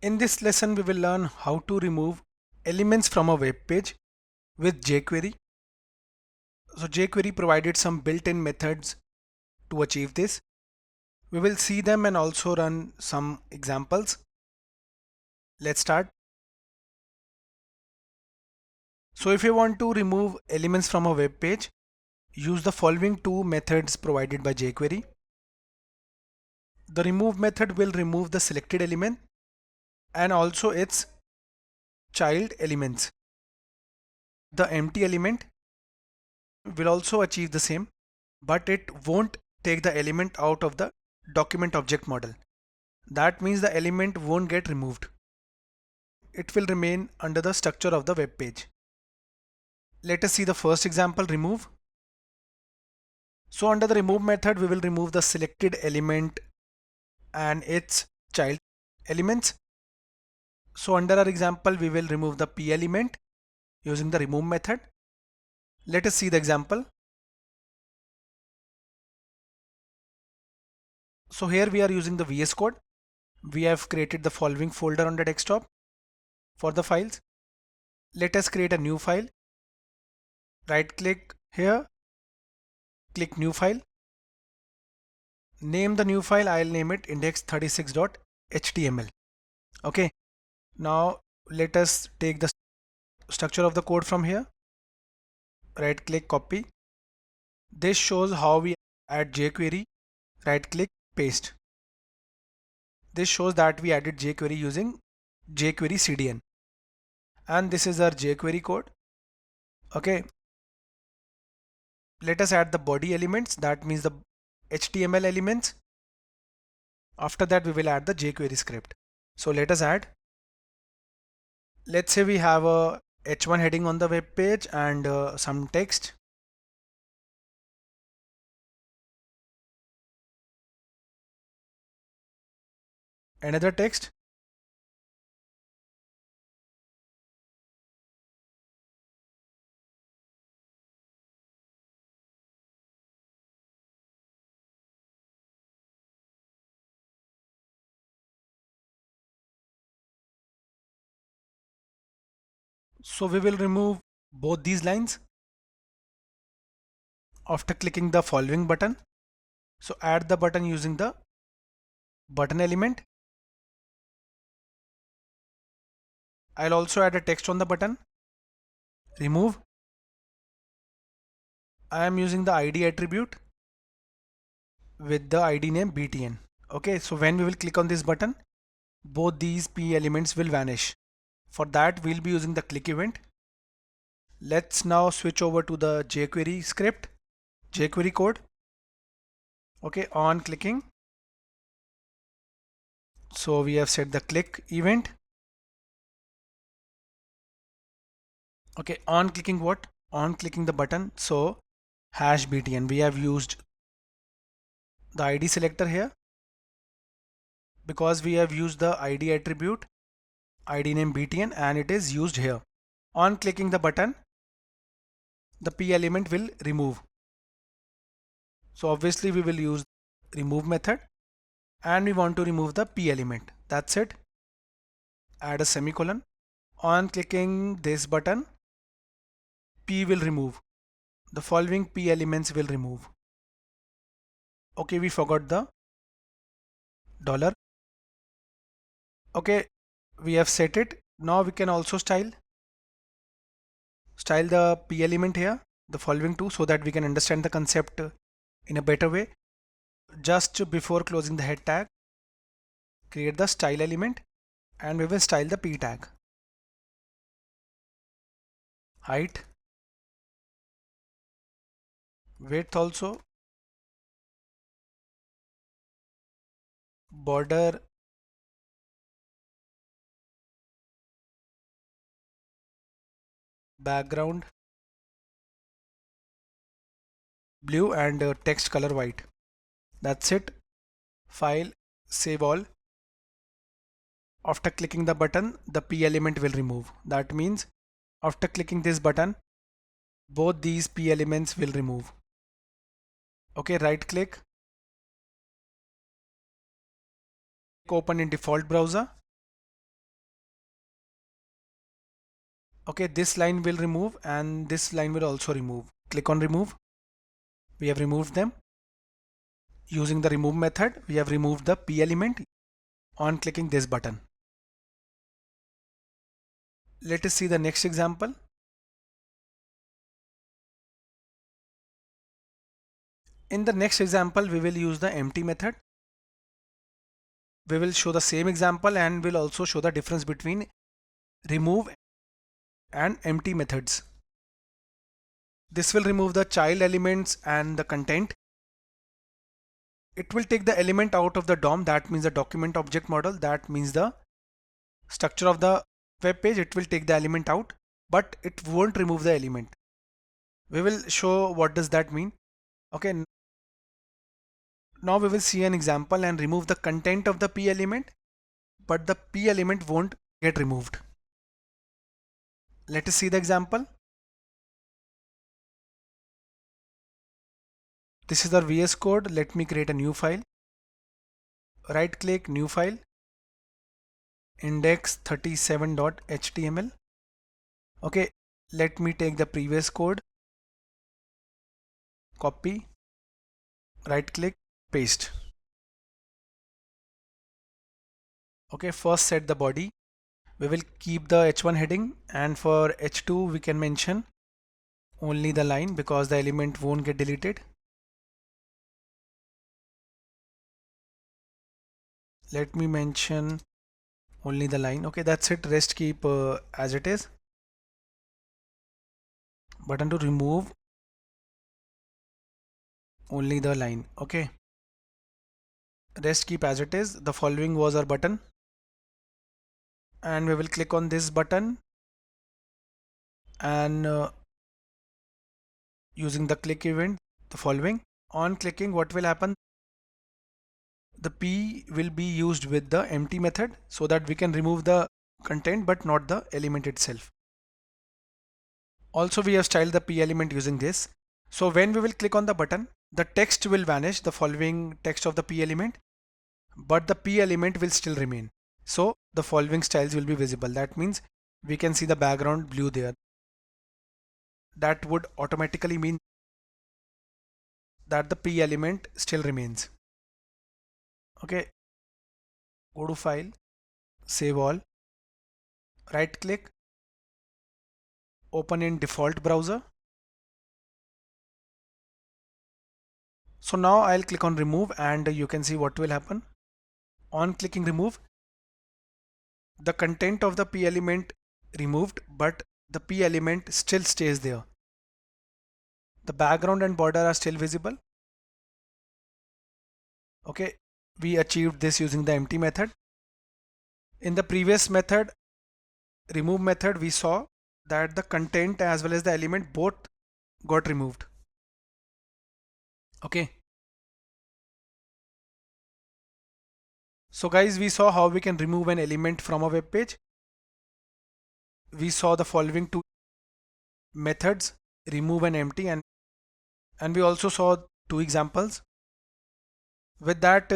In this lesson, we will learn how to remove elements from a web page with jQuery. So jQuery provided some built-in methods to achieve this. We will see them and also run some examples. Let's start. So if you want to remove elements from a web page, use the following two methods provided by jQuery. The remove method will remove the selected element and also its child elements. The empty element will also achieve the same, but it won't take the element out of the document object model. That means the element won't get removed. It will remain under the structure of the web page. Let us see the first example, remove. So under the remove method, we will remove the selected element and its child elements. So under our example, we will remove the p element using the remove method. Let us see the example. So here we are using the VS Code. We have created the following folder on the desktop for the files. Let us create a new file. Right click here, click new file. Name the new file. I'll name it index36.html. Okay. Now let us take the structure of the code from here. Right click, copy. This shows how we add jQuery. Right click, paste. This shows that we added jQuery using jQuery CDN. And this is our jQuery code. Okay. Let us add the body elements. That means the HTML elements. After that, we will add the jQuery script. So let us add. Let's say we have a H1 heading on the web page and some text. Another text. So we will remove both these lines after clicking the following button. So add the button using the button element. I'll also add a text on the button. Remove. I am using the ID attribute with the ID name btn. Okay, so when we will click on this button, both these p elements will vanish. For that, we'll be using the click event. Let's now switch over to the jQuery script, jQuery code. Okay, on clicking. So we have set the click event. Okay, on clicking what? On clicking the button. So hash btn. We have used the ID selector here because we have used the ID attribute, ID name btn, and it is used here. On clicking the button, the p element will remove. So obviously we will use remove method and we want to remove the p element. That's it. Add a semicolon. On clicking this button, p will remove. The following p elements will remove. Okay, we forgot the dollar. Okay, we have set it. Now we can also style the p element here, the following two, so that we can understand the concept in a better way. Just before closing the head tag, create the style element and we will style the p tag. Height, width also, border, background blue, and text color white. That's it. File, save all. After clicking the button, the p element will remove. That means after clicking this button, both these p elements will remove. Okay, right click, open in default browser. Okay, this line will remove and this line will also remove. Click on remove. We have removed them. Using the remove method, we have removed the P element on clicking this button. Let us see the next example. In the next example, we will use the empty method. We will show the same example and will also show the difference between remove and empty methods. This will remove the child elements and the content. It will take the element out of the DOM, that means the document object model, that means the structure of the web page. It will take the element out, but it won't remove the element. We will show what does that mean. Okay, now we will see an example and remove the content of the P element, but the P element won't get removed. Let us see the example. This is our VS Code. Let me create a new file. Right click, new file, index37.html. Okay, let me take the previous code, copy, right click, paste. Okay, first set the body. We will keep the h1 heading, and for h2 we can mention only the line because the element won't get deleted. Let me mention only the line. Okay, that's it. Rest keep as it is. Button to remove only the line. Okay, rest keep as it is. The following was our button, and we will click on this button, and using the click event, the following. On clicking, what will happen? The P will be used with the empty method so that we can remove the content but not the element itself. Also, we have styled the P element using this. So when we will click on the button, the text will vanish, the following text of the P element, but the P element will still remain. So the following styles will be visible. That means we can see the background blue there. That would automatically mean that the P element still remains. Okay, go to file, save all, right click, open in default browser. So now I'll click on remove and you can see what will happen. On clicking remove, the content of the P element removed, but the P element still stays there. The background and border are still visible. Okay, we achieved this using the empty method. In the previous method, remove method, we saw that the content as well as the element both got removed. Okay. So guys, we saw how we can remove an element from a web page. We saw the following two methods, remove and empty, and we also saw two examples. With that,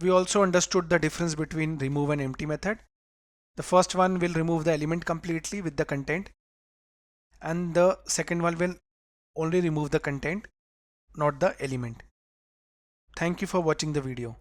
we also understood the difference between remove and empty method. The first one will remove the element completely with the content, and the second one will only remove the content, not the element. Thank you for watching the video.